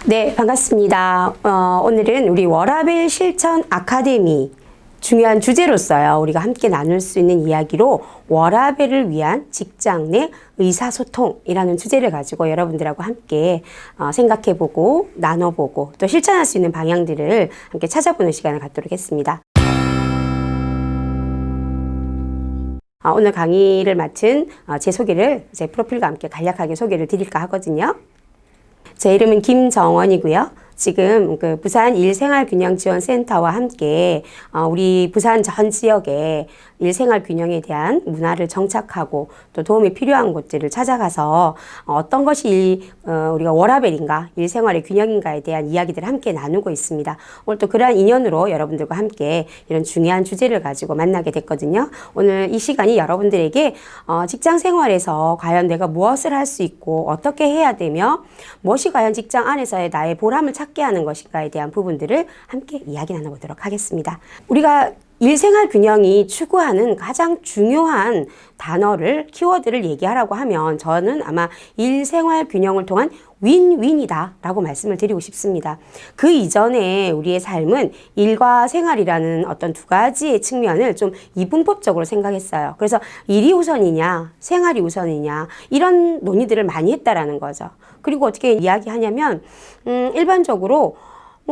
네, 반갑습니다. 오늘은 우리 워라밸 실천 아카데미 중요한 주제로서요. 우리가 함께 나눌 수 있는 이야기로 워라밸을 위한 직장 내 의사소통이라는 주제를 가지고 여러분들하고 함께 생각해보고 나눠보고 또 실천할 수 있는 방향들을 함께 찾아보는 시간을 갖도록 했습니다. 오늘 강의를 마친 제 소개를 제 프로필과 함께 간략하게 소개를 드릴까 하거든요. 제 이름은 김정원이고요. 지금 부산 일생활균형지원센터와 함께 우리 부산 전 지역에 일생활균형에 대한 문화를 정착하고 또 도움이 필요한 곳들을 찾아가서 어떤 것이 우리가 워라밸인가 일생활의 균형인가에 대한 이야기들을 함께 나누고 있습니다. 오늘 또 그러한 인연으로 여러분들과 함께 이런 중요한 주제를 가지고 만나게 됐거든요. 오늘 이 시간이 여러분들에게 직장 생활에서 과연 내가 무엇을 할 수 있고 어떻게 해야 되며 무엇이 과연 직장 안에서의 나의 보람을 찾게 하는 것인가에 대한 부분들을 함께 이야기 나눠보도록 하겠습니다. 우리가 일생활 균형이 추구하는 가장 중요한 단어를, 키워드를 얘기하라고 하면 저는 아마 일생활 균형을 통한 윈윈이다 라고 말씀을 드리고 싶습니다. 그 이전에 우리의 삶은 일과 생활이라는 어떤 두 가지의 측면을 좀 이분법적으로 생각했어요. 그래서 일이 우선이냐, 생활이 우선이냐 이런 논의들을 많이 했다라는 거죠. 그리고 어떻게 이야기하냐면 일반적으로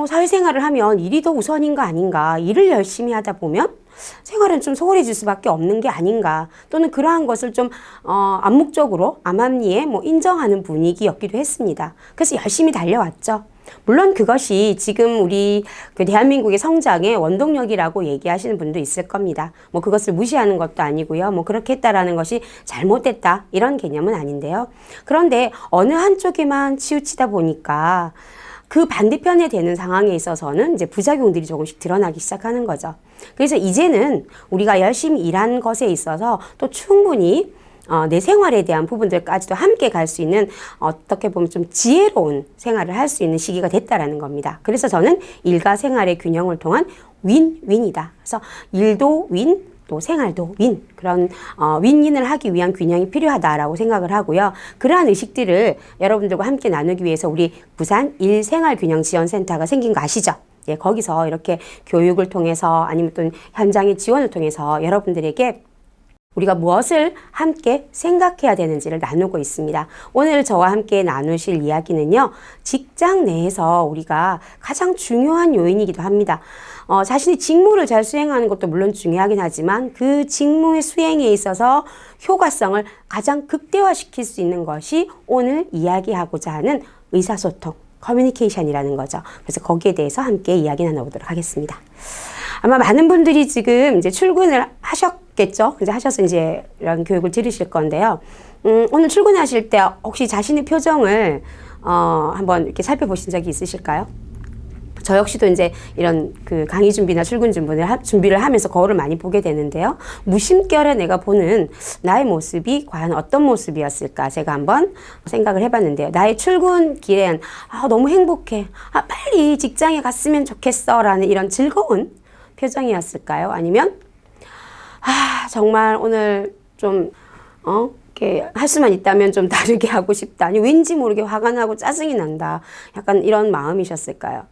사회생활을 하면 일이 더 우선인가 아닌가, 일을 열심히 하다 보면 생활은 좀 소홀해질 수밖에 없는 게 아닌가, 또는 그러한 것을 좀 암묵적으로 암암리에 인정하는 분위기였기도 했습니다. 그래서 열심히 달려왔죠. 물론 그것이 지금 우리 대한민국의 성장의 원동력이라고 얘기하시는 분도 있을 겁니다. 그것을 무시하는 것도 아니고요. 그렇게 했다라는 것이 잘못됐다 이런 개념은 아닌데요. 그런데 어느 한쪽에만 치우치다 보니까 그 반대편에 되는 상황에 있어서는 이제 부작용들이 조금씩 드러나기 시작하는 거죠. 그래서 이제는 우리가 열심히 일한 것에 있어서 또 충분히 내 생활에 대한 부분들까지도 함께 갈 수 있는 어떻게 보면 좀 지혜로운 생활을 할 수 있는 시기가 됐다라는 겁니다. 그래서 저는 일과 생활의 균형을 통한 윈윈이다. 그래서 일도 윈, 또 생활도 윈, 그런 윈윈을 하기 위한 균형이 필요하다라고 생각을 하고요. 그러한 의식들을 여러분들과 함께 나누기 위해서 우리 부산 일생활균형지원센터가 생긴 거 아시죠? 예, 거기서 이렇게 교육을 통해서 아니면 또 현장의 지원을 통해서 여러분들에게 우리가 무엇을 함께 생각해야 되는지를 나누고 있습니다. 오늘 저와 함께 나누실 이야기는요, 직장 내에서 우리가 가장 중요한 요인이기도 합니다. 자신이 직무를 잘 수행하는 것도 물론 중요하긴 하지만 그 직무의 수행에 있어서 효과성을 가장 극대화시킬 수 있는 것이 오늘 이야기하고자 하는 의사소통, 커뮤니케이션이라는 거죠. 그래서 거기에 대해서 함께 이야기 나눠보도록 하겠습니다. 아마 많은 분들이 지금 이제 출근을 하셨겠죠? 이제 하셔서 이제 이런 교육을 들으실 건데요. 오늘 출근하실 때 혹시 자신의 표정을 한번 이렇게 살펴보신 적이 있으실까요? 저 역시도 이제 이런 강의 준비나 출근 준비를 하면서 거울을 많이 보게 되는데요. 무심결에 내가 보는 나의 모습이 과연 어떤 모습이었을까 제가 한번 생각을 해봤는데요. 나의 출근길엔 너무 행복해. 빨리 직장에 갔으면 좋겠어. 라는 이런 즐거운 표정이었을까요? 아니면 정말 오늘 좀 이렇게 할 수만 있다면 좀 다르게 하고 싶다. 아니 왠지 모르게 화가 나고 짜증이 난다. 약간 이런 마음이셨을까요?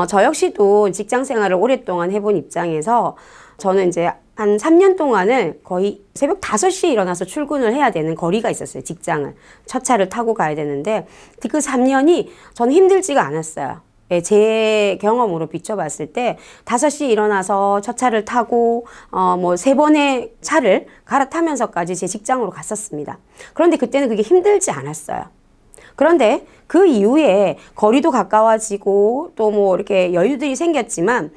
저 역시도 직장 생활을 오랫동안 해본 입장에서 저는 이제 한 3년 동안을 거의 새벽 5시에 일어나서 출근을 해야 되는 거리가 있었어요. 직장을. 첫 차를 타고 가야 되는데 그 3년이 저는 힘들지가 않았어요. 제 경험으로 비춰봤을 때 5시에 일어나서 첫 차를 타고 3번의 차를 갈아타면서까지 제 직장으로 갔었습니다. 그런데 그때는 그게 힘들지 않았어요. 그런데 그 이후에 거리도 가까워지고 또 이렇게 여유들이 생겼지만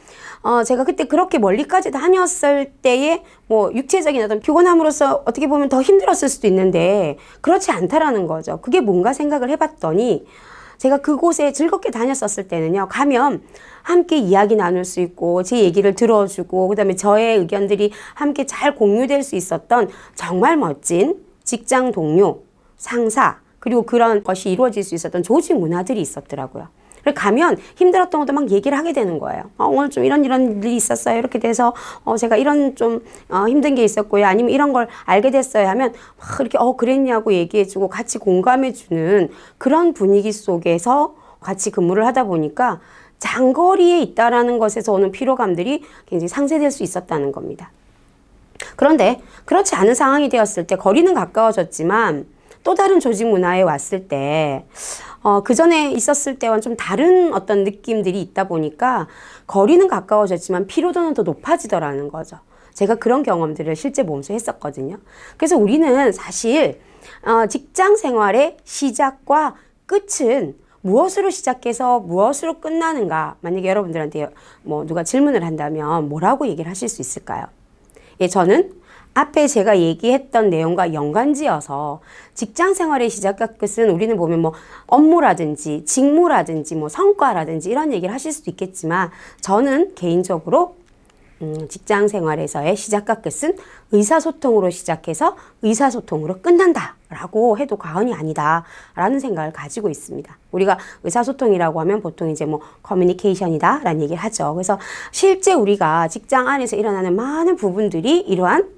제가 그때 그렇게 멀리까지 다녔을 때에 육체적인 어떤 피곤함으로써 어떻게 보면 더 힘들었을 수도 있는데 그렇지 않다라는 거죠. 그게 뭔가 생각을 해봤더니 제가 그곳에 즐겁게 다녔었을 때는요, 가면 함께 이야기 나눌 수 있고 제 얘기를 들어주고 그다음에 저의 의견들이 함께 잘 공유될 수 있었던 정말 멋진 직장 동료, 상사, 그리고 그런 것이 이루어질 수 있었던 조직 문화들이 있었더라고요. 가면 힘들었던 것도 막 얘기를 하게 되는 거예요. 오늘 좀 이런 일이 있었어요. 이렇게 돼서 제가 이런 좀 힘든 게 있었고요. 아니면 이런 걸 알게 됐어요 하면 막 이렇게 그랬냐고 얘기해주고 같이 공감해주는 그런 분위기 속에서 같이 근무를 하다 보니까 장거리에 있다라는 것에서 오는 피로감들이 굉장히 상쇄될 수 있었다는 겁니다. 그런데 그렇지 않은 상황이 되었을 때 거리는 가까워졌지만 또 다른 조직 문화에 왔을 때 그 전에 있었을 때와는 좀 다른 어떤 느낌들이 있다 보니까 거리는 가까워졌지만 피로도는 더 높아지더라는 거죠. 제가 그런 경험들을 실제 몸소 했었거든요. 그래서 우리는 사실 직장 생활의 시작과 끝은 무엇으로 시작해서 무엇으로 끝나는가? 만약에 여러분들한테 뭐 누가 질문을 한다면 뭐라고 얘기를 하실 수 있을까요? 예, 저는 앞에 제가 얘기했던 내용과 연관지어서 직장 생활의 시작과 끝은 우리는 보면 뭐 업무라든지 직무라든지 뭐 성과라든지 이런 얘기를 하실 수도 있겠지만 저는 개인적으로 직장 생활에서의 시작과 끝은 의사소통으로 시작해서 의사소통으로 끝난다라고 해도 과언이 아니다라는 생각을 가지고 있습니다. 우리가 의사소통이라고 하면 보통 이제 뭐 커뮤니케이션이다라는 얘기를 하죠. 그래서 실제 우리가 직장 안에서 일어나는 많은 부분들이 이러한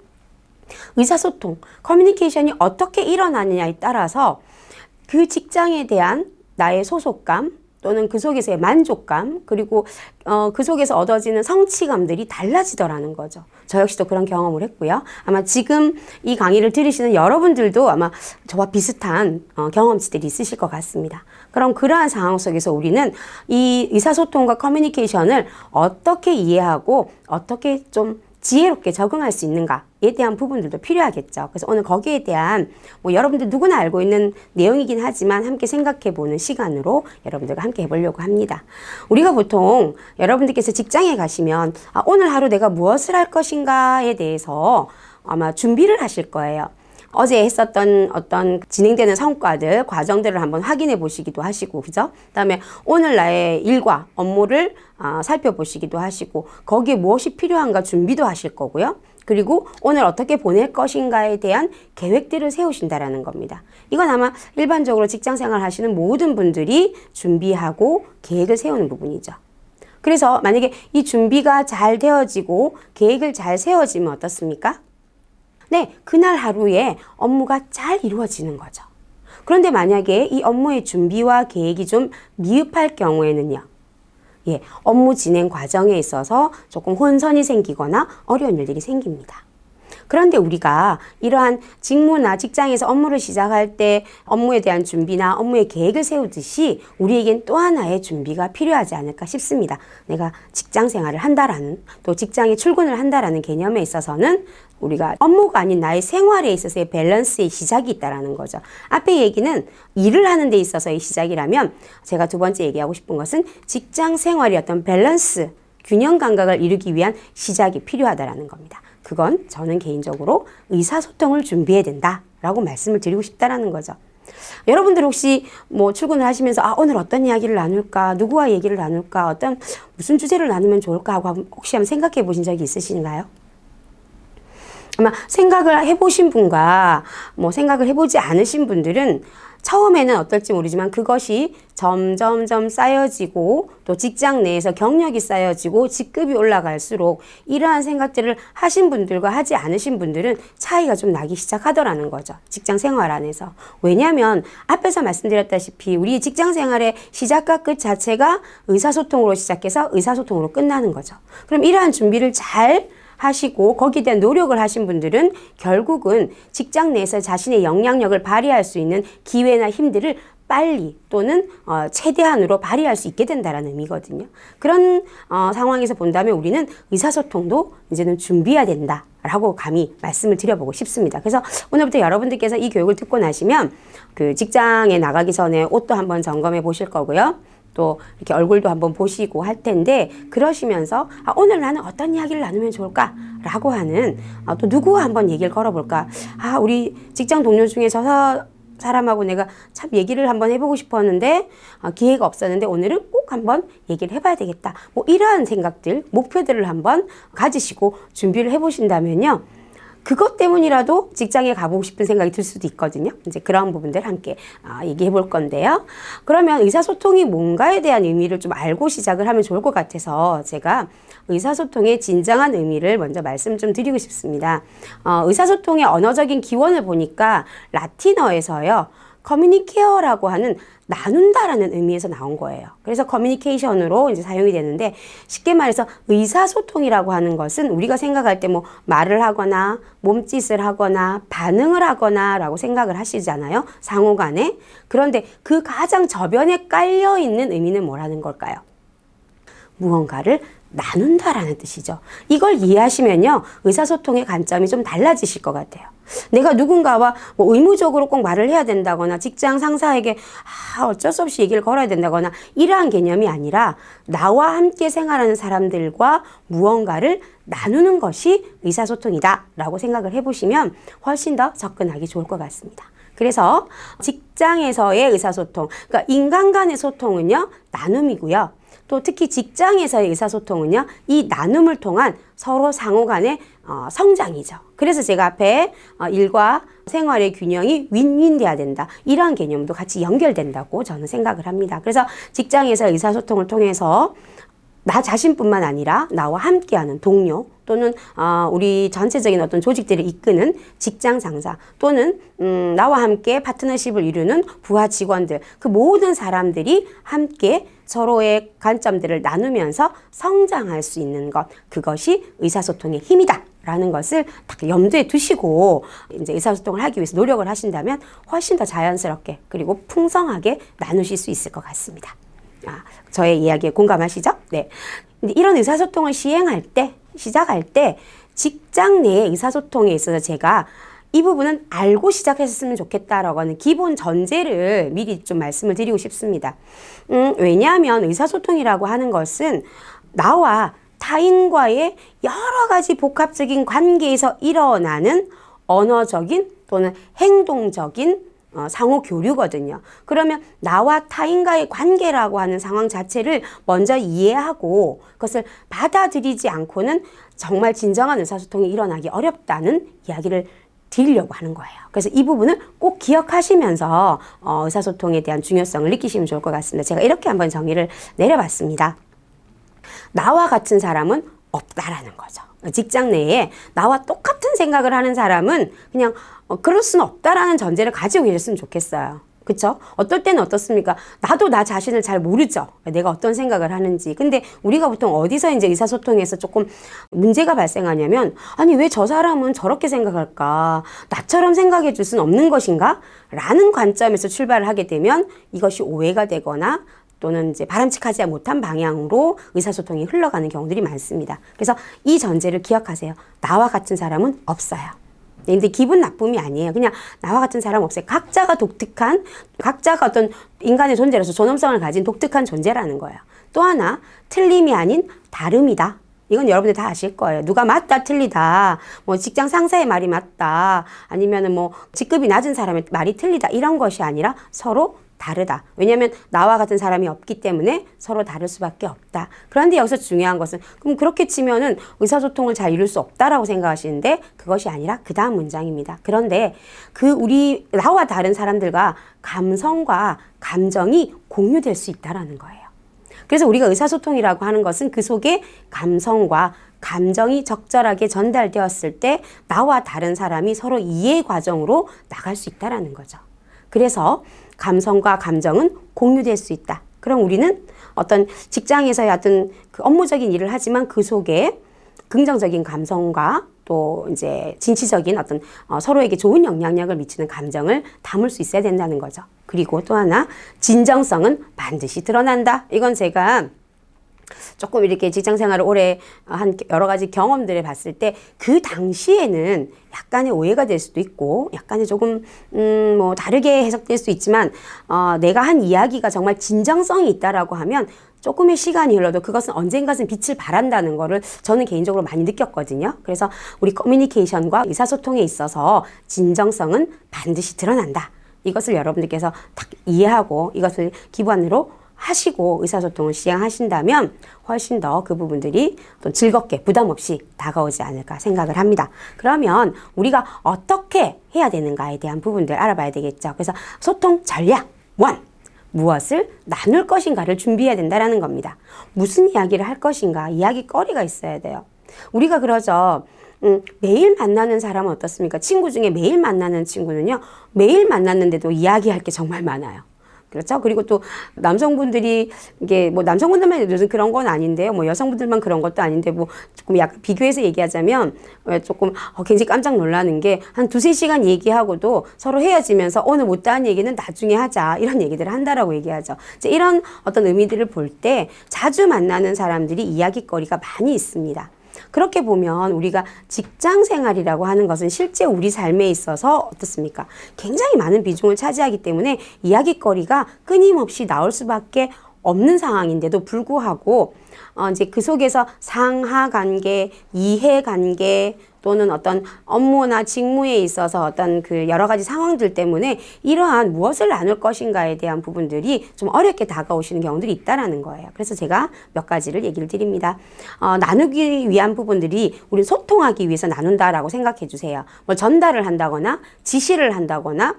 의사소통, 커뮤니케이션이 어떻게 일어나느냐에 따라서 그 직장에 대한 나의 소속감 또는 그 속에서의 만족감 그리고 그 속에서 얻어지는 성취감들이 달라지더라는 거죠. 저 역시도 그런 경험을 했고요. 아마 지금 이 강의를 들으시는 여러분들도 아마 저와 비슷한 경험치들이 있으실 것 같습니다. 그럼 그러한 상황 속에서 우리는 이 의사소통과 커뮤니케이션을 어떻게 이해하고 어떻게 좀 지혜롭게 적응할 수 있는가에 대한 부분들도 필요하겠죠. 그래서 오늘 거기에 대한 뭐 여러분들 누구나 알고 있는 내용이긴 하지만 함께 생각해보는 시간으로 여러분들과 함께 해보려고 합니다. 우리가 보통 여러분들께서 직장에 가시면 오늘 하루 내가 무엇을 할 것인가에 대해서 아마 준비를 하실 거예요. 어제 했었던 어떤 진행되는 성과들, 과정들을 한번 확인해 보시기도 하시고, 그죠? 그다음에 오늘 나의 일과 업무를 살펴보시기도 하시고, 거기에 무엇이 필요한가 준비도 하실 거고요. 그리고 오늘 어떻게 보낼 것인가에 대한 계획들을 세우신다라는 겁니다. 이건 아마 일반적으로 직장 생활 하시는 모든 분들이 준비하고 계획을 세우는 부분이죠. 그래서 만약에 이 준비가 잘 되어지고 계획을 잘 세워지면 어떻습니까? 네, 그날 하루에 업무가 잘 이루어지는 거죠. 그런데 만약에 이 업무의 준비와 계획이 좀 미흡할 경우에는요. 예, 업무 진행 과정에 있어서 조금 혼선이 생기거나 어려운 일들이 생깁니다. 그런데 우리가 이러한 직무나 직장에서 업무를 시작할 때 업무에 대한 준비나 업무의 계획을 세우듯이 우리에겐 또 하나의 준비가 필요하지 않을까 싶습니다. 내가 직장 생활을 한다라는 또 직장에 출근을 한다라는 개념에 있어서는 우리가 업무가 아닌 나의 생활에 있어서의 밸런스의 시작이 있다라는 거죠. 앞에 얘기는 일을 하는 데 있어서의 시작이라면 제가 두 번째 얘기하고 싶은 것은 직장 생활의 어떤 밸런스, 균형 감각을 이루기 위한 시작이 필요하다라는 겁니다. 그건 저는 개인적으로 의사소통을 준비해야 된다라고 말씀을 드리고 싶다라는 거죠. 여러분들 혹시 뭐 출근을 하시면서 오늘 어떤 이야기를 나눌까, 누구와 얘기를 나눌까, 어떤 무슨 주제를 나누면 좋을까 하고 혹시 한번 생각해 보신 적이 있으신가요? 아마 생각을 해보신 분과 뭐 생각을 해보지 않으신 분들은 처음에는 어떨지 모르지만 그것이 점점점 쌓여지고 또 직장 내에서 경력이 쌓여지고 직급이 올라갈수록 이러한 생각들을 하신 분들과 하지 않으신 분들은 차이가 좀 나기 시작하더라는 거죠. 직장 생활 안에서. 왜냐하면 앞에서 말씀드렸다시피 우리 직장 생활의 시작과 끝 자체가 의사소통으로 시작해서 의사소통으로 끝나는 거죠. 그럼 이러한 준비를 잘 하시고 거기에 대한 노력을 하신 분들은 결국은 직장 내에서 자신의 영향력을 발휘할 수 있는 기회나 힘들을 빨리 또는 최대한으로 발휘할 수 있게 된다는 의미거든요. 그런 상황에서 본다면 우리는 의사소통도 이제는 준비해야 된다라고 감히 말씀을 드려보고 싶습니다. 그래서 오늘부터 여러분들께서 이 교육을 듣고 나시면 그 직장에 나가기 전에 옷도 한번 점검해 보실 거고요. 또 이렇게 얼굴도 한번 보시고 할 텐데 그러시면서 오늘 나는 어떤 이야기를 나누면 좋을까? 라고 하는 또 누구와 한번 얘기를 걸어볼까? 우리 직장 동료 중에 저 사람하고 내가 참 얘기를 한번 해보고 싶었는데 기회가 없었는데 오늘은 꼭 한번 얘기를 해봐야 되겠다. 뭐 이러한 생각들, 목표들을 한번 가지시고 준비를 해보신다면요. 그것 때문이라도 직장에 가보고 싶은 생각이 들 수도 있거든요. 이제 그런 부분들 함께 얘기해 볼 건데요. 그러면 의사소통이 뭔가에 대한 의미를 좀 알고 시작을 하면 좋을 것 같아서 제가 의사소통의 진정한 의미를 먼저 말씀 좀 드리고 싶습니다. 의사소통의 언어적인 기원을 보니까 라틴어에서요. 커뮤니케어라고 하는 나눈다라는 의미에서 나온 거예요. 그래서 커뮤니케이션으로 이제 사용이 되는데 쉽게 말해서 의사소통이라고 하는 것은 우리가 생각할 때 뭐 말을 하거나 몸짓을 하거나 반응을 하거나라고 생각을 하시잖아요. 상호 간에. 그런데 그 가장 저변에 깔려 있는 의미는 뭐라는 걸까요? 무언가를 나눈다라는 뜻이죠. 이걸 이해하시면요, 의사소통의 관점이 좀 달라지실 것 같아요. 내가 누군가와 뭐 의무적으로 꼭 말을 해야 된다거나 직장 상사에게 어쩔 수 없이 얘기를 걸어야 된다거나 이러한 개념이 아니라 나와 함께 생활하는 사람들과 무언가를 나누는 것이 의사소통이다 라고 생각을 해보시면 훨씬 더 접근하기 좋을 것 같습니다. 그래서 직장에서의 의사소통, 그러니까 인간 간의 소통은요, 나눔이고요. 또 특히 직장에서의 의사소통은요, 이 나눔을 통한 서로 상호 간의 성장이죠. 그래서 제가 앞에 일과 생활의 균형이 윈윈 돼야 된다. 이러한 개념도 같이 연결된다고 저는 생각을 합니다. 그래서 직장에서 의사소통을 통해서 나 자신뿐만 아니라 나와 함께하는 동료 또는 우리 전체적인 어떤 조직들을 이끄는 직장 상사 또는 나와 함께 파트너십을 이루는 부하 직원들, 그 모든 사람들이 함께 서로의 관점들을 나누면서 성장할 수 있는 것, 그것이 의사소통의 힘이다 라는 것을 딱 염두에 두시고 이제 의사소통을 하기 위해서 노력을 하신다면 훨씬 더 자연스럽게 그리고 풍성하게 나누실 수 있을 것 같습니다. 저의 이야기에 공감하시죠? 네. 근데 이런 의사소통을 시작할 때 직장 내의 의사소통에 있어서 제가 이 부분은 알고 시작했으면 좋겠다라고 하는 기본 전제를 미리 좀 말씀을 드리고 싶습니다. 왜냐하면 의사소통이라고 하는 것은 나와 타인과의 여러 가지 복합적인 관계에서 일어나는 언어적인 또는 행동적인 상호 교류거든요. 그러면 나와 타인과의 관계라고 하는 상황 자체를 먼저 이해하고 그것을 받아들이지 않고는 정말 진정한 의사소통이 일어나기 어렵다는 이야기를 드리려고 하는 거예요. 그래서 이 부분을 꼭 기억하시면서 의사소통에 대한 중요성을 느끼시면 좋을 것 같습니다. 제가 이렇게 한번 정의를 내려봤습니다. 나와 같은 사람은 없다라는 거죠. 직장 내에 나와 똑같은 생각을 하는 사람은 그냥 그럴 수는 없다라는 전제를 가지고 계셨으면 좋겠어요. 그쵸? 어떨 때는 어떻습니까? 나도 나 자신을 잘 모르죠. 내가 어떤 생각을 하는지. 근데 우리가 보통 어디서 이제 의사소통에서 조금 문제가 발생하냐면, 아니, 왜 저 사람은 저렇게 생각할까? 나처럼 생각해 줄 수는 없는 것인가? 라는 관점에서 출발을 하게 되면 이것이 오해가 되거나 또는 이제 바람직하지 못한 방향으로 의사소통이 흘러가는 경우들이 많습니다. 그래서 이 전제를 기억하세요. 나와 같은 사람은 없어요. 근데 기분 나쁨이 아니에요. 그냥 나와 같은 사람 없어요. 각자가 어떤 인간의 존재로서 존엄성을 가진 독특한 존재라는 거예요. 또 하나, 틀림이 아닌 다름이다. 이건 여러분들 다 아실 거예요. 누가 맞다, 틀리다. 뭐 직장 상사의 말이 맞다. 아니면은 뭐 직급이 낮은 사람의 말이 틀리다. 이런 것이 아니라 서로 다르다. 왜냐하면 나와 같은 사람이 없기 때문에 서로 다를 수밖에 없다. 그런데 여기서 중요한 것은 그럼 그렇게 치면은 의사소통을 잘 이룰 수 없다라고 생각하시는데 그것이 아니라 그 다음 문장입니다. 그런데 나와 다른 사람들과 감성과 감정이 공유될 수 있다라는 거예요. 그래서 우리가 의사소통이라고 하는 것은 그 속에 감성과 감정이 적절하게 전달되었을 때 나와 다른 사람이 서로 이해 과정으로 나갈 수 있다라는 거죠. 그래서 감성과 감정은 공유될 수 있다. 그럼 우리는 어떤 직장에서의 어떤 그 업무적인 일을 하지만 그 속에 긍정적인 감성과 또 이제 진취적인 어떤 서로에게 좋은 영향력을 미치는 감정을 담을 수 있어야 된다는 거죠. 그리고 또 하나, 진정성은 반드시 드러난다. 이건 제가 조금 이렇게 직장 생활을 오래 한 여러 가지 경험들을 봤을 때 그 당시에는 약간의 오해가 될 수도 있고 약간의 조금 뭐 다르게 해석될 수 있지만 내가 한 이야기가 정말 진정성이 있다라고 하면 조금의 시간이 흘러도 그것은 언젠가는 빛을 발한다는 거를 저는 개인적으로 많이 느꼈거든요. 그래서 우리 커뮤니케이션과 의사소통에 있어서 진정성은 반드시 드러난다. 이것을 여러분들께서 딱 이해하고 이것을 기반으로 하시고 의사소통을 시행하신다면 훨씬 더 그 부분들이 또 즐겁게 부담 없이 다가오지 않을까 생각을 합니다. 그러면 우리가 어떻게 해야 되는가에 대한 부분들 알아봐야 되겠죠. 그래서 소통 전략 1. 무엇을 나눌 것인가를 준비해야 된다는 겁니다. 무슨 이야기를 할 것인가, 이야기거리가 있어야 돼요. 우리가 그러죠. 매일 만나는 사람은 어떻습니까? 친구 중에 매일 만나는 친구는요, 매일 만났는데도 이야기할 게 정말 많아요. 그렇죠? 그리고 또 남성분들이 이게 뭐 남성분들만 요즘 그런 건 아닌데요. 뭐 여성분들만 그런 것도 아닌데 뭐 조금 약간 비교해서 얘기하자면 조금 굉장히 깜짝 놀라는 게 한 두세 시간 얘기하고도 서로 헤어지면서 오늘 못다한 얘기는 나중에 하자 이런 얘기들을 한다라고 얘기하죠. 이제 이런 어떤 의미들을 볼 때 자주 만나는 사람들이 이야기거리가 많이 있습니다. 그렇게 보면 우리가 직장 생활이라고 하는 것은 실제 우리 삶에 있어서 어떻습니까? 굉장히 많은 비중을 차지하기 때문에 이야기거리가 끊임없이 나올 수밖에 없는 상황인데도 불구하고 이제 그 속에서 상하 관계, 이해 관계 또는 어떤 업무나 직무에 있어서 어떤 그 여러 가지 상황들 때문에 이러한 무엇을 나눌 것인가에 대한 부분들이 좀 어렵게 다가오시는 경우들이 있다라는 거예요. 그래서 제가 몇 가지를 얘기를 드립니다. 나누기 위한 부분들이 우리 소통하기 위해서 나눈다라고 생각해 주세요. 뭐 전달을 한다거나 지시를 한다거나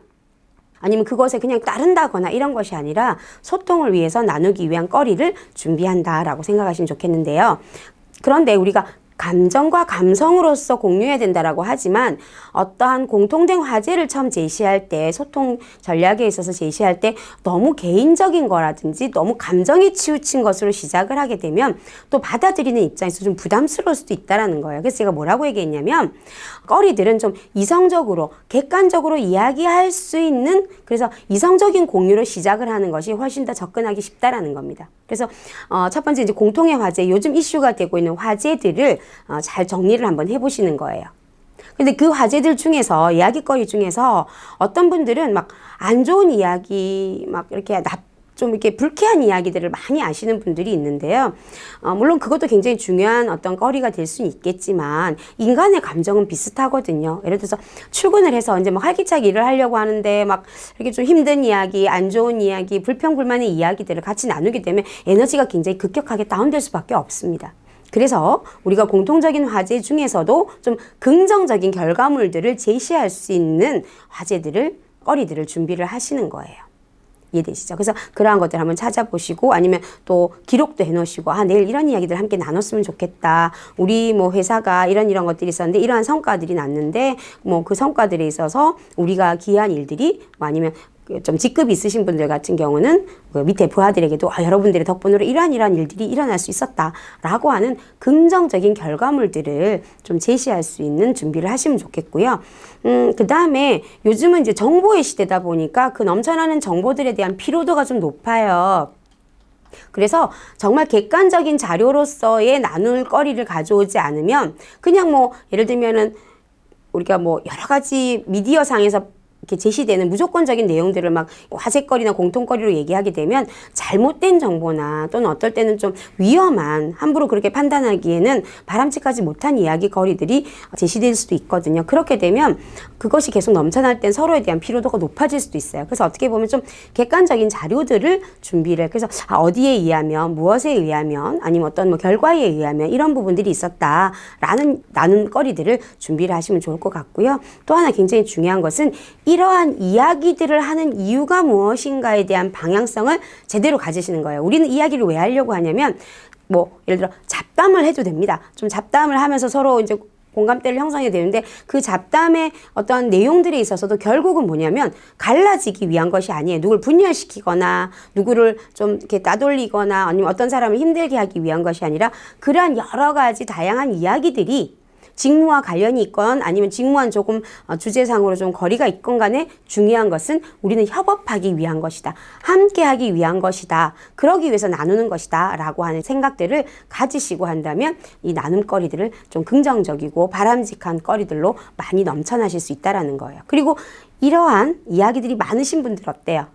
아니면 그것에 그냥 따른다거나 이런 것이 아니라 소통을 위해서 나누기 위한 거리를 준비한다라고 생각하시면 좋겠는데요. 그런데 우리가 감정과 감성으로서 공유해야 된다라고 하지만 어떠한 공통된 화제를 처음 제시할 때 소통 전략에 있어서 제시할 때 너무 개인적인 거라든지 너무 감정에 치우친 것으로 시작을 하게 되면 또 받아들이는 입장에서 좀 부담스러울 수도 있다라는 거예요. 그래서 제가 뭐라고 얘기했냐면 거리들은 좀 이성적으로 객관적으로 이야기할 수 있는 그래서 이성적인 공유로 시작을 하는 것이 훨씬 더 접근하기 쉽다라는 겁니다. 그래서 첫 번째 이제 공통의 화제, 요즘 이슈가 되고 있는 화제들을 잘 정리를 한번 해보시는 거예요. 근데 그 화제들 중에서 이야기거리 중에서 어떤 분들은 막 안 좋은 이야기, 막 이렇게 좀 이렇게 불쾌한 이야기들을 많이 아시는 분들이 있는데요. 물론 그것도 굉장히 중요한 어떤 거리가 될 수는 있겠지만 인간의 감정은 비슷하거든요. 예를 들어서 출근을 해서 이제 막 활기차게 일을 하려고 하는데 막 이렇게 좀 힘든 이야기, 안 좋은 이야기, 불평불만의 이야기들을 같이 나누게 되면 에너지가 굉장히 급격하게 다운될 수밖에 없습니다. 그래서 우리가 공통적인 화제 중에서도 좀 긍정적인 결과물들을 제시할 수 있는 거리들을 준비를 하시는 거예요. 이해되시죠? 그래서 그러한 것들 한번 찾아보시고 아니면 또 기록도 해놓으시고 내일 이런 이야기들 함께 나눴으면 좋겠다. 우리 뭐 회사가 이런 것들이 있었는데 이러한 성과들이 났는데 뭐 그 성과들에 있어서 우리가 기여한 일들이 뭐 아니면 좀 직급이 있으신 분들 같은 경우는 그 밑에 부하들에게도 여러분들의 덕분으로 이러한 일들이 일어날 수 있었다라고 하는 긍정적인 결과물들을 좀 제시할 수 있는 준비를 하시면 좋겠고요. 그 다음에 요즘은 이제 정보의 시대다 보니까 그 넘쳐나는 정보들에 대한 피로도가 좀 높아요. 그래서 정말 객관적인 자료로서의 나눌 거리를 가져오지 않으면 그냥 뭐 예를 들면은 우리가 뭐 여러 가지 미디어 상에서 이렇게 제시되는 무조건적인 내용들을 막 화제거리나 공통거리로 얘기하게 되면 잘못된 정보나 또는 어떨 때는 좀 위험한 함부로 그렇게 판단하기에는 바람직하지 못한 이야기거리들이 제시될 수도 있거든요. 그렇게 되면 그것이 계속 넘쳐날 땐 서로에 대한 피로도가 높아질 수도 있어요. 그래서 어떻게 보면 좀 객관적인 자료들을 준비를 그래서 어디에 의하면 무엇에 의하면 아니면 어떤 뭐 결과에 의하면 이런 부분들이 있었다라는 나눈 거리들을 준비를 하시면 좋을 것 같고요. 또 하나 굉장히 중요한 것은 이러한 이야기들을 하는 이유가 무엇인가에 대한 방향성을 제대로 가지시는 거예요. 우리는 이야기를 왜 하려고 하냐면 뭐 예를 들어 잡담을 해도 됩니다. 좀 잡담을 하면서 서로 이제 공감대를 형성이 되는데 그 잡담의 어떤 내용들에 있어서도 결국은 뭐냐면 갈라지기 위한 것이 아니에요. 누구를 분열시키거나 누구를 좀 이렇게 따돌리거나 아니면 어떤 사람을 힘들게 하기 위한 것이 아니라 그러한 여러 가지 다양한 이야기들이 직무와 관련이 있건 아니면 직무와는 조금 주제상으로 좀 거리가 있건 간에 중요한 것은 우리는 협업하기 위한 것이다. 함께하기 위한 것이다. 그러기 위해서 나누는 것이다. 라고 하는 생각들을 가지시고 한다면 이 나눔거리들을 좀 긍정적이고 바람직한 거리들로 많이 넘쳐나실 수 있다는 거예요. 그리고 이러한 이야기들이 많으신 분들 어때요?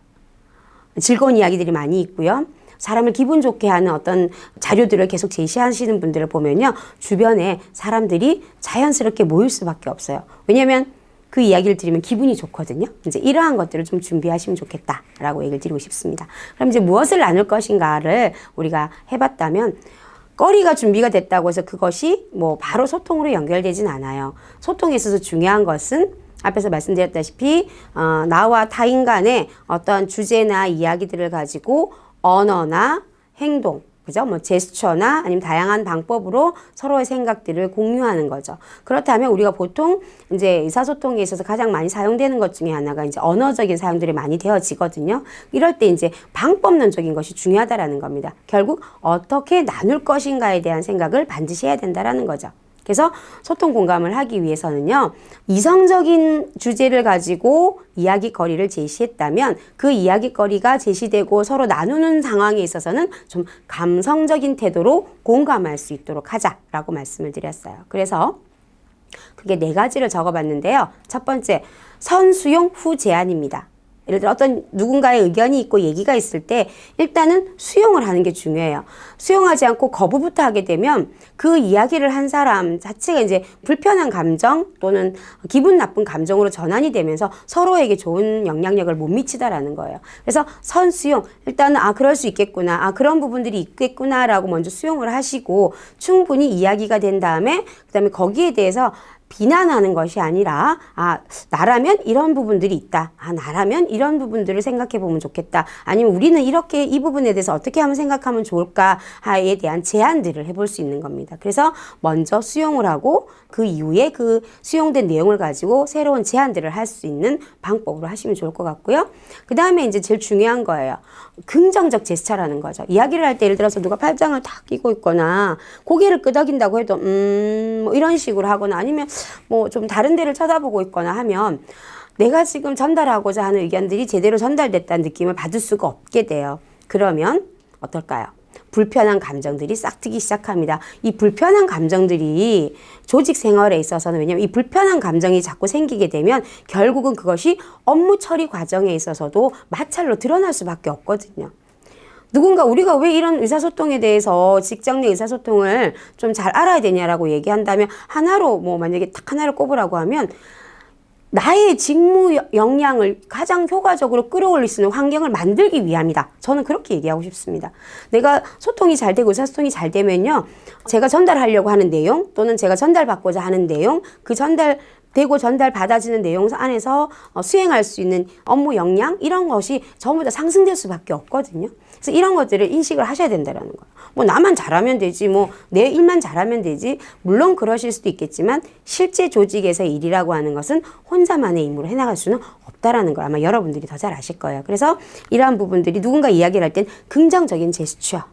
즐거운 이야기들이 많이 있고요. 사람을 기분 좋게 하는 어떤 자료들을 계속 제시하시는 분들을 보면요. 주변에 사람들이 자연스럽게 모일 수밖에 없어요. 왜냐하면 그 이야기를 들으면 기분이 좋거든요. 이제 이러한 것들을 좀 준비하시면 좋겠다라고 얘기를 드리고 싶습니다. 그럼 이제 무엇을 나눌 것인가를 우리가 해봤다면 거리가 준비가 됐다고 해서 그것이 뭐 바로 소통으로 연결되진 않아요. 소통에 있어서 중요한 것은 앞에서 말씀드렸다시피 나와 타인 간의 어떤 주제나 이야기들을 가지고 언어나 행동, 그죠? 뭐 제스처나 아니면 다양한 방법으로 서로의 생각들을 공유하는 거죠. 그렇다면 우리가 보통 이제 의사소통에 있어서 가장 많이 사용되는 것 중에 하나가 이제 언어적인 사용들이 많이 되어지거든요. 이럴 때 이제 방법론적인 것이 중요하다라는 겁니다. 결국 어떻게 나눌 것인가에 대한 생각을 반드시 해야 된다라는 거죠. 그래서 소통 공감을 하기 위해서는요, 이성적인 주제를 가지고 이야기거리를 제시했다면 그 이야기거리가 제시되고 서로 나누는 상황에 있어서는 좀 감성적인 태도로 공감할 수 있도록 하자라고 말씀을 드렸어요. 그래서 그게 4가지를 적어봤는데요. 첫 번째, 선수용 후 제안입니다. 예를 들어 어떤 누군가의 의견이 있고 얘기가 있을 때 일단은 수용을 하는 게 중요해요. 수용하지 않고 거부부터 하게 되면 그 이야기를 한 사람 자체가 이제 불편한 감정 또는 기분 나쁜 감정으로 전환이 되면서 서로에게 좋은 영향력을 못 미치다라는 거예요. 그래서 선수용, 일단은 그럴 수 있겠구나, 그런 부분들이 있겠구나라고 먼저 수용을 하시고 충분히 이야기가 된 다음에 그다음에 거기에 대해서 비난하는 것이 아니라 나라면 이런 부분들이 있다. 나라면 이런 부분들을 생각해 보면 좋겠다. 아니면 우리는 이렇게 이 부분에 대해서 어떻게 하면 생각하면 좋을까에 대한 제안들을 해볼 수 있는 겁니다. 그래서 먼저 수용을 하고 그 이후에 그 수용된 내용을 가지고 새로운 제안들을 할 수 있는 방법으로 하시면 좋을 것 같고요. 그 다음에 이제 제일 중요한 거예요. 긍정적 제스처라는 거죠. 이야기를 할 때 예를 들어서 누가 팔짱을 탁 끼고 있거나 고개를 끄덕인다고 해도 뭐 이런 식으로 하거나 아니면 뭐 좀 다른 데를 쳐다보고 있거나 하면 내가 지금 전달하고자 하는 의견들이 제대로 전달됐다는 느낌을 받을 수가 없게 돼요. 그러면 어떨까요? 불편한 감정들이 싹트기 시작합니다. 이 불편한 감정들이 조직 생활에 있어서는 왜냐하면 이 불편한 감정이 자꾸 생기게 되면 결국은 그것이 업무 처리 과정에 있어서도 마찰로 드러날 수밖에 없거든요. 누군가 우리가 왜 이런 의사소통에 대해서 직장 내 의사소통을 좀 잘 알아야 되냐라고 얘기한다면 하나로 뭐 만약에 딱 하나를 꼽으라고 하면 나의 직무 역량을 가장 효과적으로 끌어올릴 수 있는 환경을 만들기 위함이다. 저는 그렇게 얘기하고 싶습니다. 내가 소통이 잘 되고 의사소통이 잘 되면요, 제가 전달하려고 하는 내용 또는 제가 전달받고자 하는 내용, 그 전달되고 전달받아지는 내용 안에서 수행할 수 있는 업무 역량 이런 것이 전부 다 상승될 수밖에 없거든요. 그래서 이런 것들을 인식을 하셔야 된다는 거예요. 뭐 나만 잘하면 되지, 뭐 내 일만 잘하면 되지. 물론 그러실 수도 있겠지만 실제 조직에서의 일이라고 하는 것은 혼자만의 임무로 해나갈 수는 없다라는 걸 아마 여러분들이 더 잘 아실 거예요. 그래서 이러한 부분들이 누군가 이야기를 할 땐 긍정적인 제스처.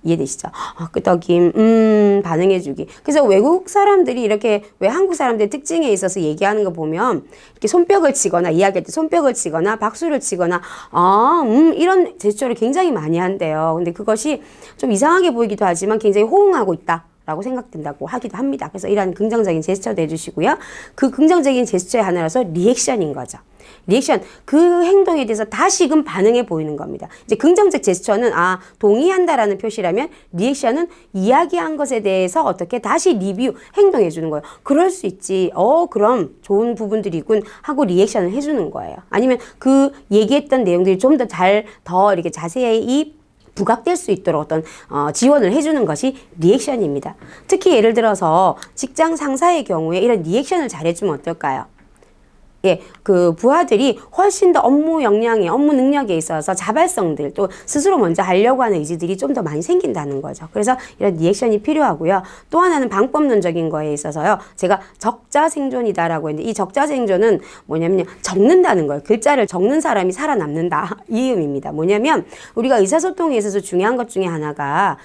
이해되시죠? 끄덕임, 반응해주기. 그래서 외국 사람들이 이렇게 왜 한국 사람들의 특징에 있어서 얘기하는 거 보면 이렇게 손뼉을 치거나 이야기할 때 손뼉을 치거나 박수를 치거나 이런 제스처를 굉장히 많이 한대요. 근데 그것이 좀 이상하게 보이기도 하지만 굉장히 호응하고 있다. 라고 생각된다고 하기도 합니다. 그래서 이런 긍정적인 제스처도 해주시고요. 그 긍정적인 제스처의 하나라서 리액션인 거죠. 리액션, 그 행동에 대해서 다시금 반응해 보이는 겁니다. 이제 긍정적 제스처는 동의한다라는 표시라면 리액션은 이야기한 것에 대해서 어떻게 다시 리뷰, 행동해 주는 거예요. 그럴 수 있지. 그럼 좋은 부분들이군 하고 리액션을 해주는 거예요. 아니면 그 얘기했던 내용들이 좀 더 이렇게 자세히 부각될 수 있도록 어떤 지원을 해주는 것이 리액션입니다. 특히 예를 들어서 직장 상사의 경우에 이런 리액션을 잘해주면 어떨까요? 그 부하들이 훨씬 더 업무 역량에, 업무 능력에 있어서 자발성들 또 스스로 먼저 하려고 하는 의지들이 좀 더 많이 생긴다는 거죠. 그래서 이런 리액션이 필요하고요. 또 하나는 방법론적인 거에 있어서요. 제가 적자생존이다라고 했는데 이 적자생존은 뭐냐면 적는다는 거예요. 글자를 적는 사람이 살아남는다. 이 의미입니다. 뭐냐면 우리가 의사소통에 있어서 중요한 것 중에 하나가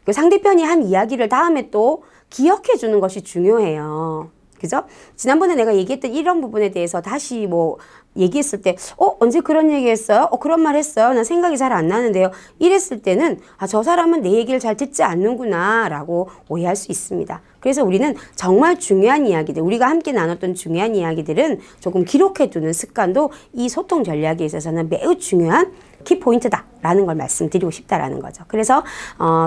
그 상대편이 한 이야기를 다음에 또 기억해 주는 것이 중요해요. 그죠? 지난번에 내가 얘기했던 이런 부분에 대해서 다시 뭐 얘기했을 때 언제 그런 얘기 했어요? 그런 말 했어요? 난 생각이 잘 안 나는데요. 이랬을 때는 저 사람은 내 얘기를 잘 듣지 않는구나 라고 오해할 수 있습니다. 그래서 우리는 정말 중요한 이야기들, 우리가 함께 나눴던 중요한 이야기들은 조금 기록해 두는 습관도 이 소통 전략에 있어서는 매우 중요한 키포인트다라는 걸 말씀드리고 싶다라는 거죠. 그래서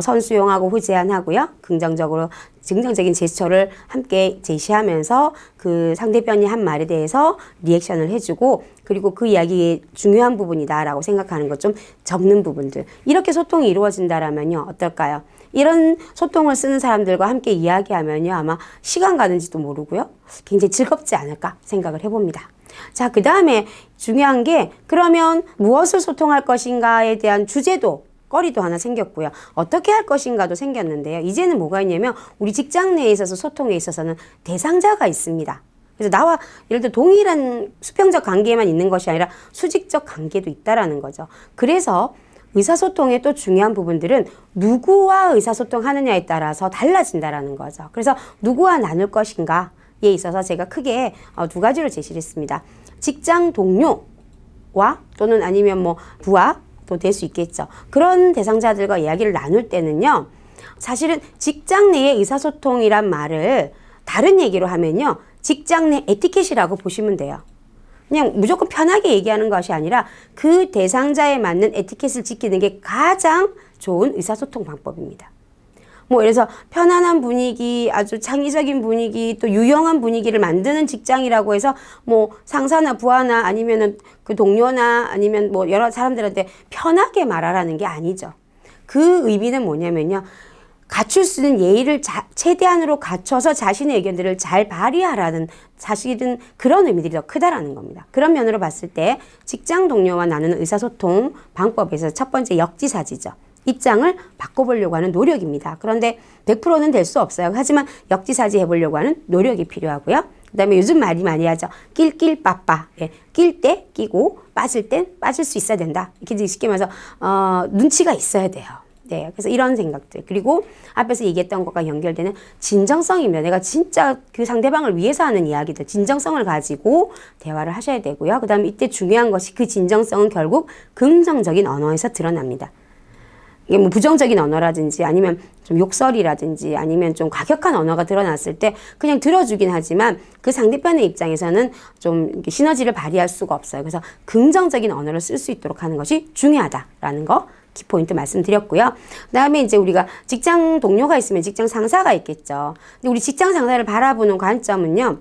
선수용하고 후제안하고요. 긍정적인 제스처를 함께 제시하면서 그 상대편이 한 말에 대해서 리액션을 해주고 그리고 그 이야기의 중요한 부분이다라고 생각하는 것 좀 적는 부분들. 이렇게 소통이 이루어진다라면요. 어떨까요? 이런 소통을 쓰는 사람들과 함께 이야기하면요. 아마 시간 가는지도 모르고요. 굉장히 즐겁지 않을까 생각을 해봅니다. 자, 그 다음에 중요한 게 그러면 무엇을 소통할 것인가에 대한 주제도 거리도 하나 생겼고요. 어떻게 할 것인가도 생겼는데요. 이제는 뭐가 있냐면 우리 직장 내에 있어서 소통에 있어서는 대상자가 있습니다. 그래서 나와 예를 들어 동일한 수평적 관계에만 있는 것이 아니라 수직적 관계도 있다라는 거죠. 그래서 의사소통의 또 중요한 부분들은 누구와 의사소통하느냐에 따라서 달라진다라는 거죠. 그래서 누구와 나눌 것인가에 있어서 제가 크게 두 가지로 제시를 했습니다. 직장 동료와 또는 아니면 뭐 부하도 될 수 있겠죠. 그런 대상자들과 이야기를 나눌 때는요. 사실은 직장 내의 의사소통이란 말을 다른 얘기로 하면요. 직장 내 에티켓이라고 보시면 돼요. 그냥 무조건 편하게 얘기하는 것이 아니라 그 대상자에 맞는 에티켓을 지키는 게 가장 좋은 의사소통 방법입니다. 뭐 예를 들어서 편안한 분위기, 아주 창의적인 분위기, 또 유용한 분위기를 만드는 직장이라고 해서 뭐 상사나 부하나 아니면은 그 동료나 아니면 뭐 여러 사람들한테 편하게 말하라는 게 아니죠. 그 의미는 뭐냐면요. 갖출 수 있는 예의를 최대한으로 갖춰서 자신의 의견들을 잘 발휘하라는 사실은 그런 의미들이 더 크다라는 겁니다. 그런 면으로 봤을 때 직장 동료와 나누는 의사소통 방법에서 첫 번째 역지사지죠. 입장을 바꿔보려고 하는 노력입니다. 그런데 100%는 될 수 없어요. 하지만 역지사지 해보려고 하는 노력이 필요하고요. 그 다음에 요즘 말이 많이 하죠. 낄낄 빠빠. 예, 낄 때 끼고 빠질 땐 빠질 수 있어야 된다. 이렇게 쉽게 말해서 눈치가 있어야 돼요. 네, 그래서 이런 생각들. 그리고 앞에서 얘기했던 것과 연결되는 진정성이면 내가 진짜 그 상대방을 위해서 하는 이야기들, 진정성을 가지고 대화를 하셔야 되고요. 그 다음에 이때 중요한 것이 그 진정성은 결국 긍정적인 언어에서 드러납니다. 이게 뭐 부정적인 언어라든지 아니면 좀 욕설이라든지 아니면 좀 과격한 언어가 드러났을 때 그냥 들어주긴 하지만 그 상대편의 입장에서는 좀 이렇게 시너지를 발휘할 수가 없어요. 그래서 긍정적인 언어를 쓸 수 있도록 하는 것이 중요하다라는 거 키포인트 말씀드렸고요. 그 다음에 이제 우리가 직장 동료가 있으면 직장 상사가 있겠죠. 근데 우리 직장 상사를 바라보는 관점은요.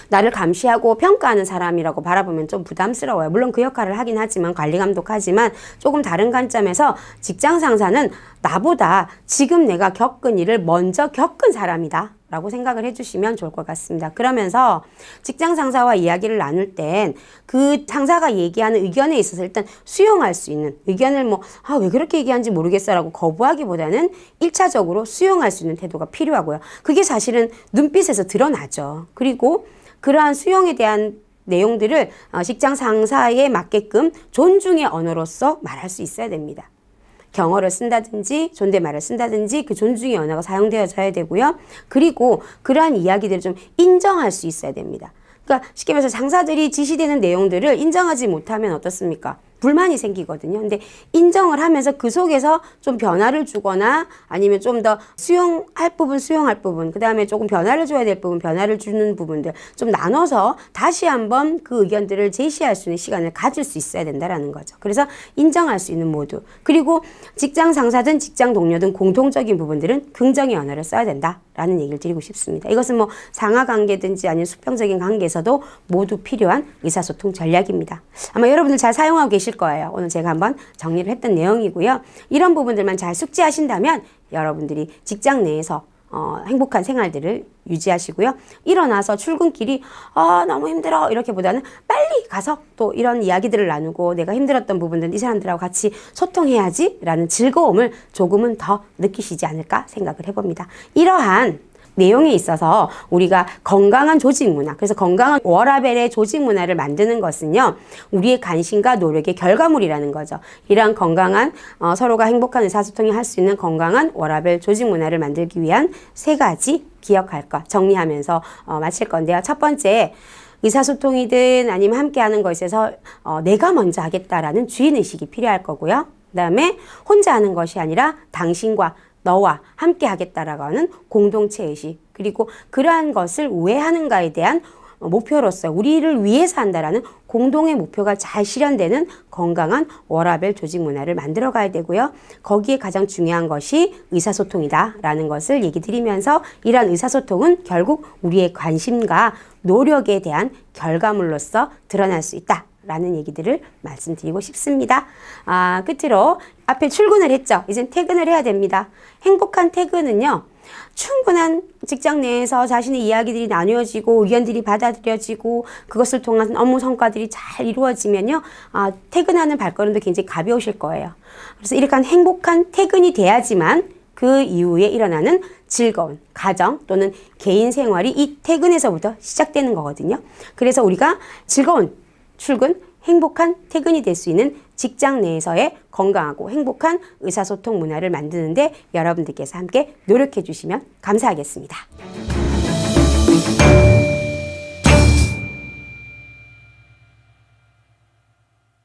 나를 감시하고 평가하는 사람이라고 바라보면 좀 부담스러워요. 물론 그 역할을 하긴 하지만 관리 감독하지만 조금 다른 관점에서 직장 상사는 나보다 지금 내가 겪은 일을 먼저 겪은 사람이다 라고 생각을 해주시면 좋을 것 같습니다. 그러면서 직장 상사와 이야기를 나눌 땐 그 상사가 얘기하는 의견에 있어서 일단 수용할 수 있는 의견을 왜 그렇게 얘기하는지 모르겠어 라고 거부하기보다는 1차적으로 수용할 수 있는 태도가 필요하고요. 그게 사실은 눈빛에서 드러나죠. 그리고 그러한 수용에 대한 내용들을 직장 상사에 맞게끔 존중의 언어로서 말할 수 있어야 됩니다. 경어를 쓴다든지 존댓말을 쓴다든지 그 존중의 언어가 사용되어져야 되고요. 그리고 그러한 이야기들을 좀 인정할 수 있어야 됩니다. 그러니까 쉽게 말해서 상사들이 지시되는 내용들을 인정하지 못하면 어떻습니까? 불만이 생기거든요. 근데 인정을 하면서 그 속에서 좀 변화를 주거나 아니면 좀 더 수용할 부분, 그 다음에 조금 변화를 줘야 될 부분, 변화를 주는 부분들 좀 나눠서 다시 한번 그 의견들을 제시할 수 있는 시간을 가질 수 있어야 된다라는 거죠. 그래서 인정할 수 있는 모두. 그리고 직장 상사든 직장 동료든 공통적인 부분들은 긍정의 언어를 써야 된다라는 얘기를 드리고 싶습니다. 이것은 뭐 상하 관계든지 아니면 수평적인 관계에서도 모두 필요한 의사소통 전략입니다. 아마 여러분들 잘 사용하고 계실 거예요. 오늘 제가 한번 정리를 했던 내용이고요. 이런 부분들만 잘 숙지하신다면 여러분들이 직장 내에서 행복한 생활들을 유지하시고요. 일어나서 출근길이 너무 힘들어 이렇게 보다는 빨리 가서 또 이런 이야기들을 나누고 내가 힘들었던 부분들 이 사람들하고 같이 소통해야지 라는 즐거움을 조금은 더 느끼시지 않을까 생각을 해봅니다. 이러한 내용에 있어서 우리가 건강한 조직 문화, 그래서 건강한 워라밸의 조직 문화를 만드는 것은요, 우리의 관심과 노력의 결과물이라는 거죠. 이러한 건강한 서로가 행복한 의사소통이 할 수 있는 건강한 워라밸 조직 문화를 만들기 위한 3가지 기억할 것 정리하면서 마칠 건데요. 첫 번째, 의사소통이든 아니면 함께하는 것에서 내가 먼저 하겠다라는 주인의식이 필요할 거고요. 그 다음에 혼자 하는 것이 아니라 당신과 너와 함께 하겠다라고 하는 공동체의식, 그리고 그러한 것을 왜 하는가에 대한 목표로서 우리를 위해서 한다라는 공동의 목표가 잘 실현되는 건강한 워라밸 조직 문화를 만들어 가야 되고요. 거기에 가장 중요한 것이 의사소통이다라는 것을 얘기 드리면서 이러한 의사소통은 결국 우리의 관심과 노력에 대한 결과물로서 드러날 수 있다. 라는 얘기들을 말씀드리고 싶습니다. 끝으로 앞에 출근을 했죠. 이젠 퇴근을 해야 됩니다. 행복한 퇴근은요. 충분한 직장 내에서 자신의 이야기들이 나누어지고 의견들이 받아들여지고 그것을 통한 업무 성과들이 잘 이루어지면요. 퇴근하는 발걸음도 굉장히 가벼우실 거예요. 그래서 이렇게 행복한 퇴근이 돼야지만 그 이후에 일어나는 즐거운 가정 또는 개인 생활이 이 퇴근에서부터 시작되는 거거든요. 그래서 우리가 즐거운 출근, 행복한 퇴근이 될 수 있는 직장 내에서의 건강하고 행복한 의사소통 문화를 만드는데 여러분들께서 함께 노력해 주시면 감사하겠습니다.